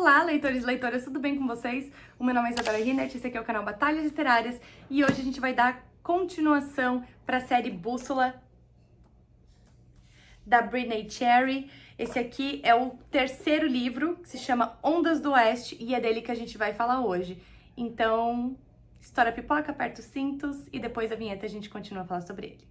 Olá, leitores e leitoras, tudo bem com vocês? O meu nome é Isadora Rinert, esse aqui é o canal Batalhas Literárias e hoje a gente vai dar continuação para a série Bússola da Brittany Cherry. Esse aqui é o terceiro livro, que se chama Ondas do Oeste, e é dele que a gente vai falar hoje. Então, estoura a pipoca, aperta os cintos e depois da vinheta a gente continua a falar sobre ele.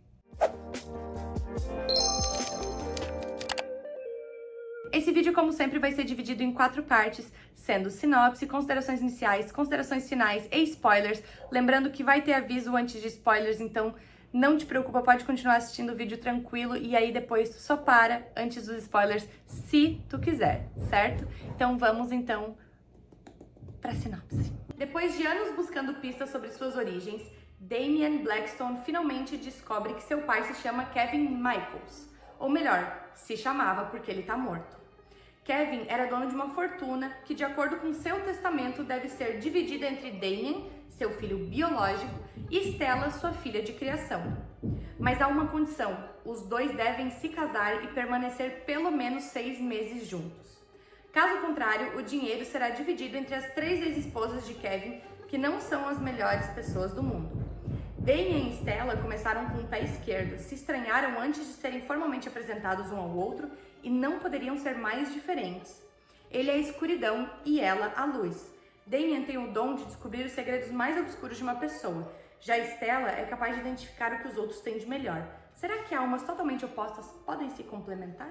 Esse vídeo, como sempre, vai ser dividido em 4 partes, sendo sinopse, considerações iniciais, considerações finais e spoilers. Lembrando que vai ter aviso antes de spoilers, então não te preocupa, pode continuar assistindo o vídeo tranquilo e aí depois tu só para antes dos spoilers, se tu quiser, certo? Então vamos então pra sinopse. Depois de anos buscando pistas sobre suas origens, Damian Blackstone finalmente descobre que seu pai se chama Kevin Michaels. Ou melhor, se chamava porque ele tá morto. Kevin era dono de uma fortuna que, de acordo com seu testamento, deve ser dividida entre Damian, seu filho biológico, e Stella, sua filha de criação. Mas há uma condição: os dois devem se casar e permanecer pelo menos 6 meses juntos. Caso contrário, o dinheiro será dividido entre as 3 ex-esposas de Kevin, que não são as melhores pessoas do mundo. Damian e Stella começaram com o pé esquerdo, se estranharam antes de serem formalmente apresentados um ao outro e não poderiam ser mais diferentes. Ele é a escuridão e ela a luz. Damian tem o dom de descobrir os segredos mais obscuros de uma pessoa. Já Stella é capaz de identificar o que os outros têm de melhor. Será que almas totalmente opostas podem se complementar?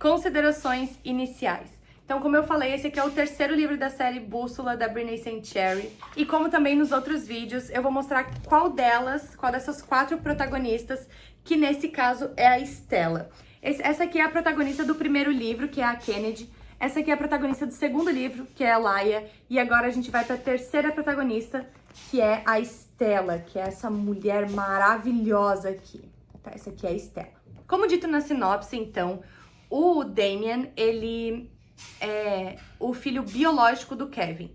Considerações iniciais. Então, como eu falei, esse aqui é o terceiro livro da série Bússola, da Brittany Cherry. E como também nos outros vídeos, eu vou mostrar qual dessas 4 protagonistas, que nesse caso é a Stella. Essa aqui é a protagonista do primeiro livro, que é a Kennedy. Essa aqui é a protagonista do segundo livro, que é a Laia. E agora a gente vai para a terceira protagonista, que é a Stella, que é essa mulher maravilhosa aqui. Tá, essa aqui é a Stella. Como dito na sinopse, então, o Damian, ele é o filho biológico do Kevin.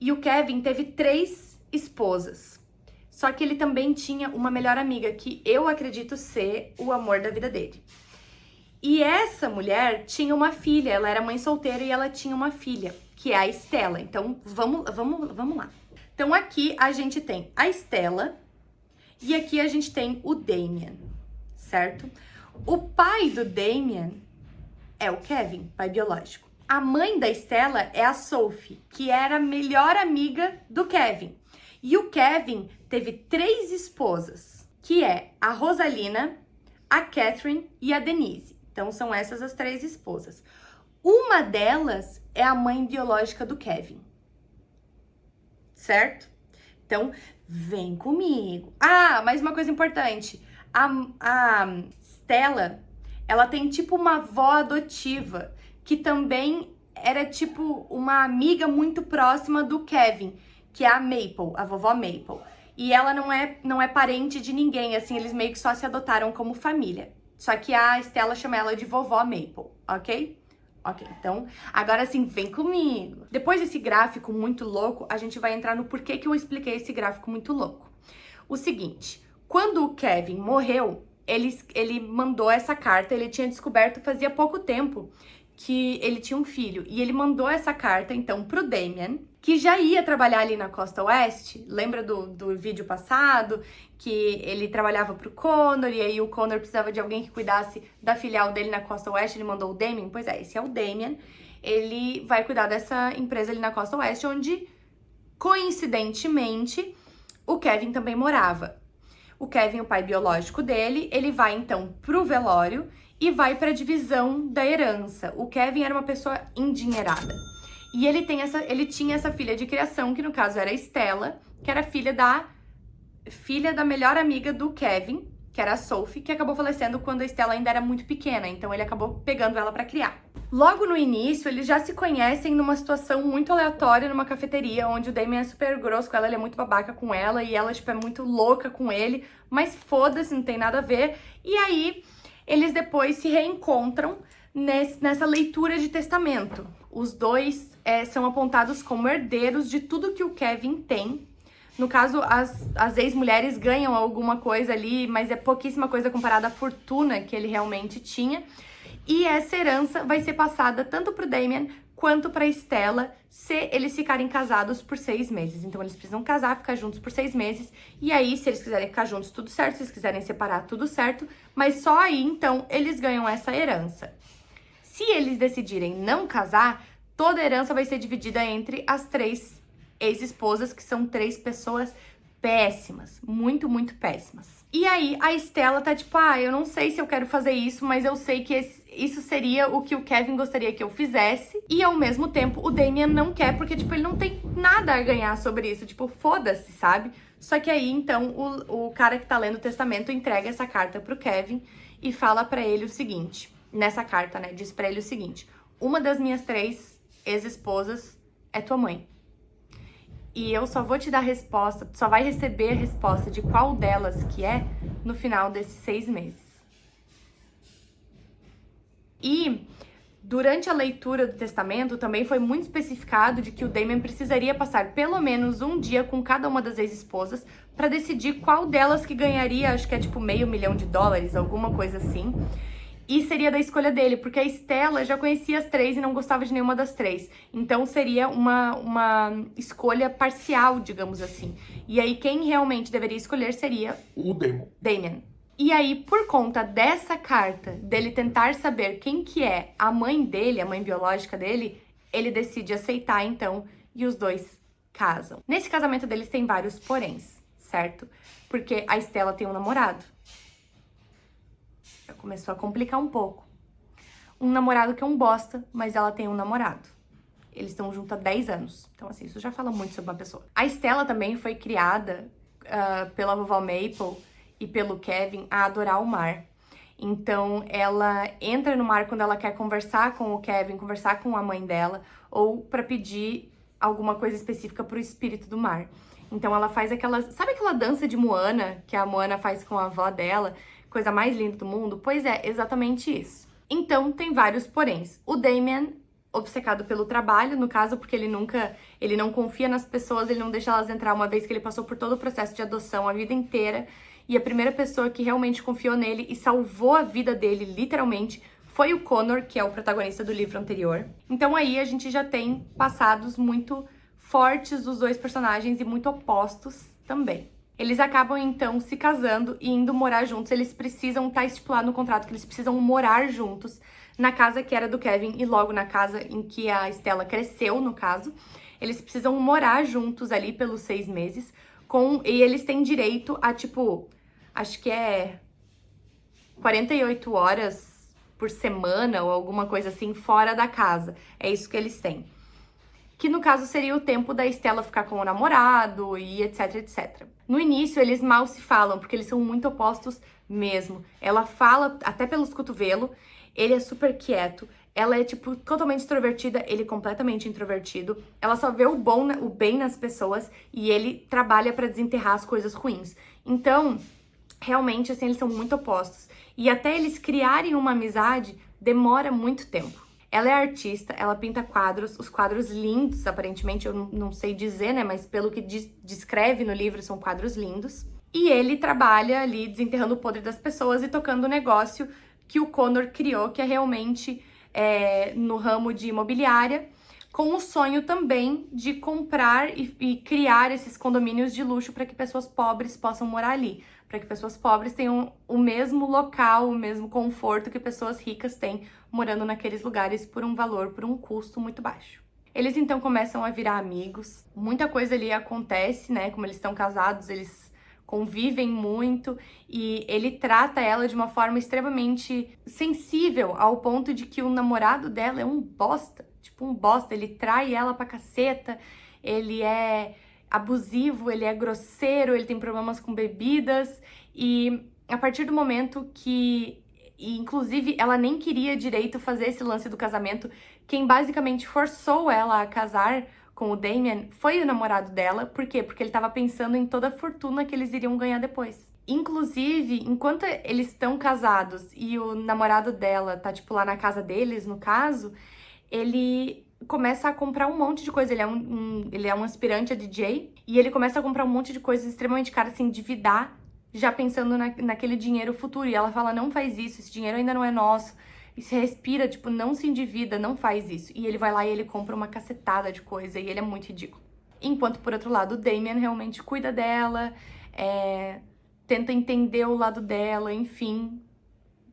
E o Kevin teve 3 esposas. Só que ele também tinha uma melhor amiga, que eu acredito ser o amor da vida dele. E essa mulher tinha uma filha, ela era mãe solteira e ela tinha uma filha, que é a Stella. Então, vamos lá. Então, aqui a gente tem a Stella e aqui a gente tem o Damian, certo? O pai do Damian é o Kevin, pai biológico. A mãe da Stella é a Sophie, que era a melhor amiga do Kevin. E o Kevin teve 3 esposas, que é a Rosalina, a Catherine e a Denise. Então são essas as 3 esposas. Uma delas é a mãe biológica do Kevin. Certo? Então, vem comigo. Ah, mais uma coisa importante. A Stella, ela tem tipo uma avó adotiva, que também era tipo uma amiga muito próxima do Kevin, que é a Maple, a vovó Maple. E ela não é parente de ninguém, assim, eles meio que só se adotaram como família. Só que a Stella chama ela de vovó Maple, ok? Ok, então, agora sim, vem comigo. Depois desse gráfico muito louco, a gente vai entrar no porquê que eu expliquei esse gráfico muito louco. O seguinte, quando o Kevin morreu, ele mandou essa carta, ele tinha descoberto fazia pouco tempo que ele tinha um filho. E ele mandou essa carta, então, pro Damian, que já ia trabalhar ali na Costa Oeste. Lembra do vídeo passado? Que ele trabalhava pro Connor, e aí o Connor precisava de alguém que cuidasse da filial dele na Costa Oeste, ele mandou o Damian. Pois é, esse é o Damian. Ele vai cuidar dessa empresa ali na Costa Oeste, onde, coincidentemente, o Kevin também morava. O Kevin, o pai biológico dele, ele vai então pro velório e vai pra divisão da herança. O Kevin era uma pessoa endinheirada. E ele tinha essa filha de criação, que no caso era a Stella, que era filha da melhor amiga do Kevin, que era a Sophie, que acabou falecendo quando a Stella ainda era muito pequena, então ele acabou pegando ela pra criar. Logo no início, eles já se conhecem numa situação muito aleatória, numa cafeteria, onde o Damian é super grosso com ela, ele é muito babaca com ela, e ela, tipo, é muito louca com ele, mas foda-se, não tem nada a ver. E aí, eles depois se reencontram nessa leitura de testamento. Os dois são apontados como herdeiros de tudo que o Kevin tem. No caso, as ex-mulheres ganham alguma coisa ali, mas é pouquíssima coisa comparada à fortuna que ele realmente tinha. E essa herança vai ser passada tanto pro Damian quanto pra Stella se eles ficarem casados por 6 meses. Então, eles precisam casar, ficar juntos por 6 meses. E aí, se eles quiserem ficar juntos, tudo certo. Se eles quiserem separar, tudo certo. Mas só aí, então, eles ganham essa herança. Se eles decidirem não casar, toda a herança vai ser dividida entre as 3 ex-esposas, que são 3 pessoas péssimas. Muito, muito péssimas. E aí, a Stella tá tipo, eu não sei se eu quero fazer isso, mas eu sei que isso seria o que o Kevin gostaria que eu fizesse. E, ao mesmo tempo, o Damian não quer, porque, tipo, ele não tem nada a ganhar sobre isso. Tipo, foda-se, sabe? Só que aí, então, o cara que tá lendo o testamento entrega essa carta pro Kevin e fala pra ele o seguinte. Nessa carta, né, diz pra ele o seguinte. Uma das minhas 3 ex-esposas é tua mãe. E eu só vou te dar a resposta, só vai receber a resposta de qual delas que é no final desses 6 meses. E durante a leitura do testamento também foi muito especificado de que o Damian precisaria passar pelo menos um dia com cada uma das ex-esposas para decidir qual delas que ganharia, acho que é tipo $500.000, alguma coisa assim. E seria da escolha dele, porque a Stella já conhecia as 3 e não gostava de nenhuma das 3. Então seria uma escolha parcial, digamos assim. E aí quem realmente deveria escolher seria o Damian. E aí, por conta dessa carta, dele tentar saber quem que é a mãe dele, a mãe biológica dele, ele decide aceitar então e os 2 casam. Nesse casamento deles tem vários poréns, certo? Porque a Stella tem um namorado. Já começou a complicar um pouco. Um namorado que é um bosta, mas ela tem um namorado. Eles estão juntos há 10 anos. Então, assim, isso já fala muito sobre uma pessoa. A Stella também foi criada pela vovó Maple e pelo Kevin a adorar o mar. Então, ela entra no mar quando ela quer conversar com o Kevin, conversar com a mãe dela, ou pra pedir alguma coisa específica pro espírito do mar. Então, ela faz aquela... Sabe aquela dança de Moana, que a Moana faz com a avó dela? Coisa mais linda do mundo? Pois é, exatamente isso. Então, tem vários poréns. O Damian, obcecado pelo trabalho, no caso, porque ele não confia nas pessoas, ele não deixa elas entrar, uma vez que ele passou por todo o processo de adoção a vida inteira. E a primeira pessoa que realmente confiou nele e salvou a vida dele, literalmente, foi o Connor, que é o protagonista do livro anterior. Então aí a gente já tem passados muito fortes dos 2 personagens e muito opostos também. Eles acabam, então, se casando e indo morar juntos. Eles precisam estar estipulado no contrato que eles precisam morar juntos na casa que era do Kevin e logo na casa em que a Stella cresceu, no caso. Eles precisam morar juntos ali pelos 6 meses. E eles têm direito a, tipo, acho que é 48 horas por semana ou alguma coisa assim, fora da casa. É isso que eles têm. Que no caso seria o tempo da Stella ficar com o namorado e etc, etc. No início, eles mal se falam, porque eles são muito opostos mesmo. Ela fala até pelos cotovelos, ele é super quieto, ela é, tipo, totalmente extrovertida, ele completamente introvertido. Ela só vê o bem nas pessoas e ele trabalha pra desenterrar as coisas ruins. Então, realmente, assim, eles são muito opostos. E até eles criarem uma amizade, demora muito tempo. Ela é artista, ela pinta quadros, os quadros lindos, aparentemente, eu não sei dizer, né, mas pelo que descreve no livro, são quadros lindos. E ele trabalha ali desenterrando o podre das pessoas e tocando o negócio que o Connor criou, que é realmente no ramo de imobiliária, com o sonho também de comprar e criar esses condomínios de luxo para que pessoas pobres possam morar ali, para que pessoas pobres tenham o mesmo local, o mesmo conforto que pessoas ricas têm morando naqueles lugares por um valor, por um custo muito baixo. Eles então começam a virar amigos, muita coisa ali acontece, né, como eles estão casados, eles convivem muito e ele trata ela de uma forma extremamente sensível, ao ponto de que o namorado dela é um bosta. Tipo, um bosta, ele trai ela pra caceta, ele é abusivo, ele é grosseiro, ele tem problemas com bebidas, e a partir do momento que, e inclusive, ela nem queria direito fazer esse lance do casamento, quem basicamente forçou ela a casar com o Damian foi o namorado dela. Por quê? Porque ele tava pensando em toda a fortuna que eles iriam ganhar depois. Inclusive, enquanto eles estão casados e o namorado dela tá, tipo, lá na casa deles, no caso, ele começa a comprar um monte de coisa. Ele é um aspirante a DJ e ele começa a comprar um monte de coisas extremamente caras, assim, endividar, já pensando naquele dinheiro futuro. E ela fala, não faz isso, esse dinheiro ainda não é nosso, e se respira, tipo, não se endivida, não faz isso. E ele vai lá e ele compra uma cacetada de coisa e ele é muito ridículo. Enquanto, por outro lado, o Damian realmente cuida dela, tenta entender o lado dela, enfim,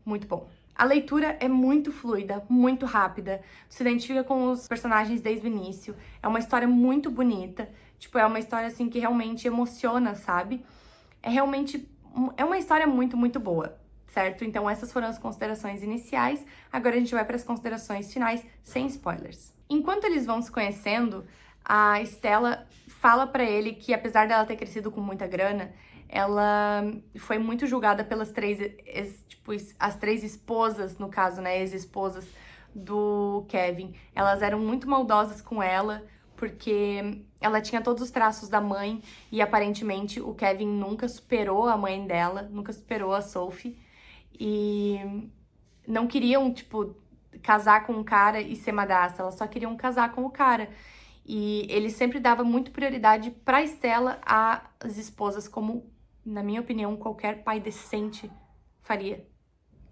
muito bom. A leitura é muito fluida, muito rápida, se identifica com os personagens desde o início, é uma história muito bonita, tipo, é uma história, assim, que realmente emociona, sabe? É uma história muito, muito boa, certo? Então essas foram as considerações iniciais, agora a gente vai para as considerações finais, sem spoilers. Enquanto eles vão se conhecendo, a Stella fala pra ele que, apesar dela ter crescido com muita grana, ela foi muito julgada pelas as três esposas, no caso, né, ex-esposas do Kevin. Elas eram muito maldosas com ela, porque ela tinha todos os traços da mãe e aparentemente o Kevin nunca superou a mãe dela, nunca superou a Sophie. E não queriam, tipo, casar com um cara e ser madrasta, elas só queriam casar com o cara. E ele sempre dava muito prioridade pra Stella às esposas, como, na minha opinião, qualquer pai decente faria,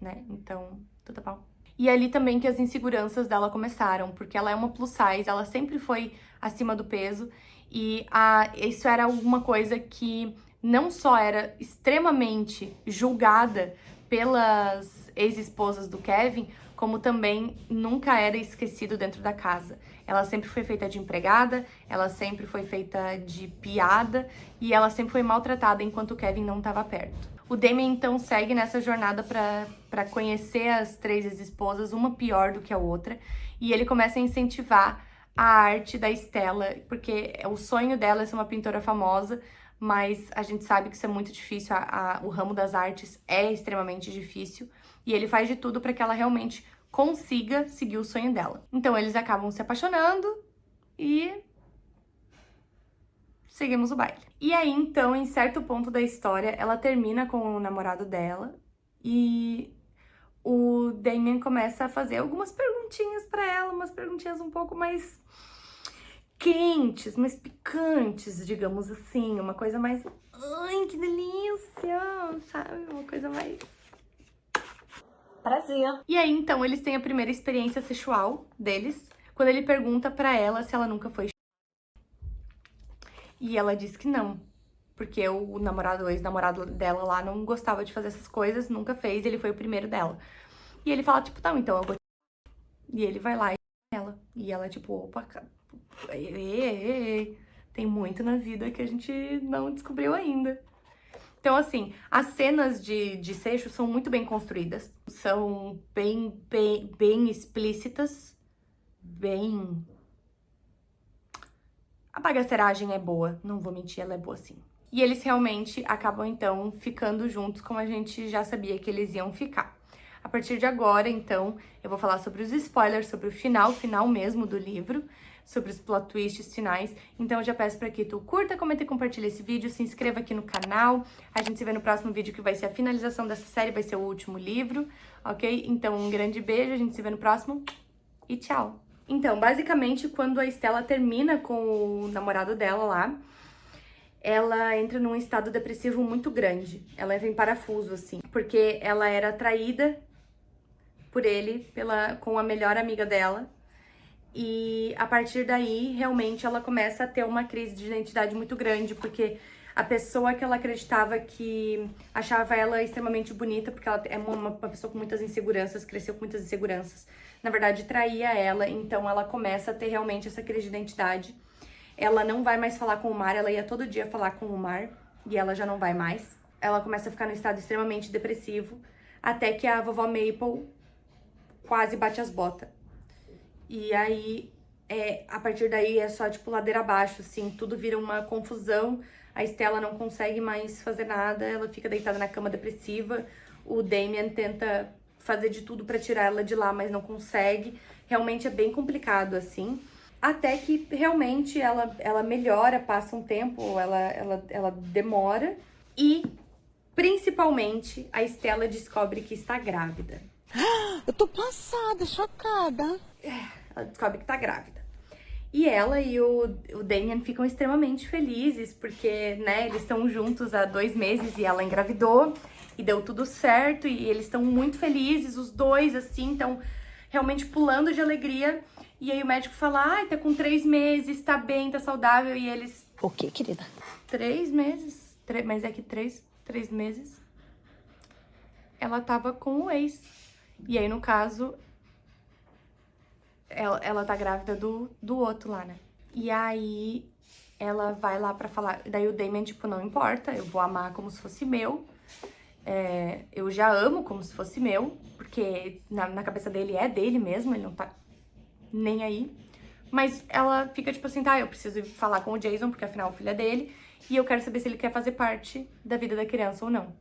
né? Então, tudo bom. E ali também que as inseguranças dela começaram, porque ela é uma plus size, ela sempre foi acima do peso, e isso era alguma coisa que não só era extremamente julgada pelas ex-esposas do Kevin, como também nunca era esquecido dentro da casa. Ela sempre foi feita de empregada, ela sempre foi feita de piada, e ela sempre foi maltratada enquanto o Kevin não estava perto. O Damian, então, segue nessa jornada pra conhecer as três ex-esposas, uma pior do que a outra, e ele começa a incentivar a arte da Stella, porque o sonho dela é ser uma pintora famosa, mas a gente sabe que isso é muito difícil, o ramo das artes é extremamente difícil, e ele faz de tudo para que ela realmente consiga seguir o sonho dela. Então eles acabam se apaixonando e seguimos o baile. E aí, então, em certo ponto da história, ela termina com o namorado dela e o Damian começa a fazer algumas perguntinhas pra ela, umas perguntinhas um pouco mais quentes, mais picantes, digamos assim, uma coisa mais, ai, que delícia, sabe? Uma coisa mais prazer. E aí, então, eles têm a primeira experiência sexual deles, quando ele pergunta pra ela se ela nunca foi. E ela diz que não, porque o ex-namorado dela lá não gostava de fazer essas coisas, nunca fez, ele foi o primeiro dela. E ele fala, tipo, não, então eu vou... E ele vai lá e ela. E ela, tipo, opa, tem muito na vida que a gente não descobriu ainda. Então, assim, as cenas de sexo são muito bem construídas, são bem explícitas, bem... A bagaceiragem é boa, não vou mentir, ela é boa sim. E eles realmente acabam, então, ficando juntos como a gente já sabia que eles iam ficar. A partir de agora, então, eu vou falar sobre os spoilers, sobre o final mesmo do livro, sobre os plot twists finais. Então eu já peço para que tu curta, comenta e compartilha esse vídeo, se inscreva aqui no canal. A gente se vê no próximo vídeo, que vai ser a finalização dessa série, vai ser o último livro, ok? Então um grande beijo, a gente se vê no próximo e tchau! Então, basicamente, quando a Stella termina com o namorado dela lá, ela entra num estado depressivo muito grande. Ela entra em parafuso, assim, porque ela era traída por ele, com a melhor amiga dela. E a partir daí, realmente, ela começa a ter uma crise de identidade muito grande, porque a pessoa que ela acreditava que achava ela extremamente bonita, porque ela é uma pessoa com muitas inseguranças, cresceu com muitas inseguranças, na verdade traía ela, então ela começa a ter realmente essa crise de identidade. Ela não vai mais falar com o Mar, ela ia todo dia falar com o Mar, e ela já não vai mais. Ela começa a ficar num estado extremamente depressivo, até que a vovó Maple quase bate as botas. E aí, a partir daí é só, tipo, ladeira abaixo, assim, tudo vira uma confusão. A Stella não consegue mais fazer nada, ela fica deitada na cama depressiva. O Damian tenta fazer de tudo pra tirar ela de lá, mas não consegue. Realmente é bem complicado, assim. Até que, realmente, ela melhora, passa um tempo, ela demora. E, principalmente, a Stella descobre que está grávida. Eu tô passada, chocada. Ela descobre que tá grávida. E ela e o Damian ficam extremamente felizes, porque, né, eles estão juntos há 2 meses e ela engravidou. E deu tudo certo e eles estão muito felizes, os dois, assim, estão realmente pulando de alegria. E aí o médico fala, ai, tá com 3 meses, tá bem, tá saudável. E eles... O quê, querida? 3 meses? Mas é que 3 meses ela tava com o ex. E aí, no caso, ela tá grávida do outro lá, né? E aí ela vai lá pra falar. Daí o Damon, tipo, não importa, eu vou amar como se fosse meu. Eu já amo como se fosse meu, porque na cabeça dele é dele mesmo, ele não tá nem aí. Mas ela fica tipo assim, tá, eu preciso ir falar com o Jason, porque afinal o filho é dele, e eu quero saber se ele quer fazer parte da vida da criança ou não.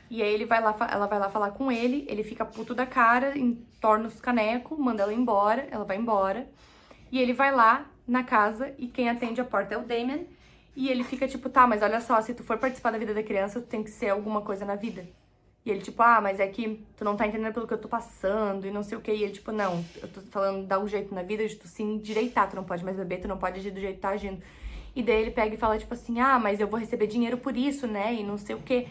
E aí ela vai lá falar com ele fica puto da cara, entorna os canecos, manda ela embora, ela vai embora. E ele vai lá na casa e quem atende a porta é o Damon. E ele fica tipo, tá, mas olha só, se tu for participar da vida da criança, tu tem que ser alguma coisa na vida. E ele tipo, ah, mas é que tu não tá entendendo pelo que eu tô passando e não sei o que. E ele tipo, não, eu tô falando, dá um jeito na vida de tu se endireitar, tu não pode mais beber, tu não pode agir do jeito que tá agindo. E daí ele pega e fala tipo assim, ah, mas eu vou receber dinheiro por isso, né, e não sei o que.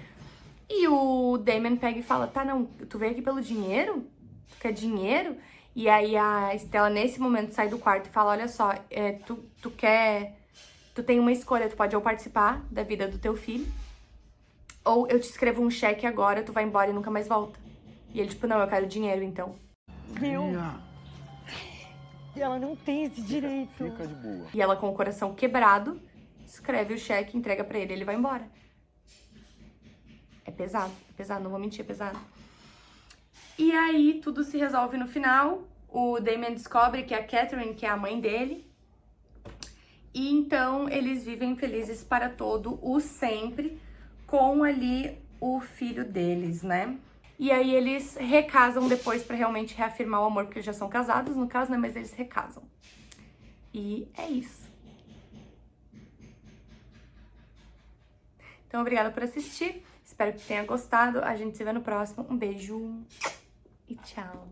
E o Damon pega e fala, tá, não, tu veio aqui pelo dinheiro? Tu quer dinheiro? E aí a Stella, nesse momento, sai do quarto e fala, olha só, tu tem uma escolha, tu pode ou participar da vida do teu filho, ou eu te escrevo um cheque agora, tu vai embora e nunca mais volta. E ele, tipo, não, eu quero dinheiro, então. Viu? E ela não tem esse direito. Fica de boa. E ela, com o coração quebrado, escreve o cheque, entrega pra ele e ele vai embora. É pesado, não vou mentir, é pesado. E aí, tudo se resolve no final. O Damon descobre que a Catherine, que é a mãe dele. E então, eles vivem felizes para todo o sempre, com ali o filho deles, né? E aí, eles recasam depois pra realmente reafirmar o amor, porque eles já são casados, no caso, né? Mas eles recasam. E é isso. Então, obrigada por assistir. Espero que tenha gostado. A gente se vê no próximo. Um beijo e tchau.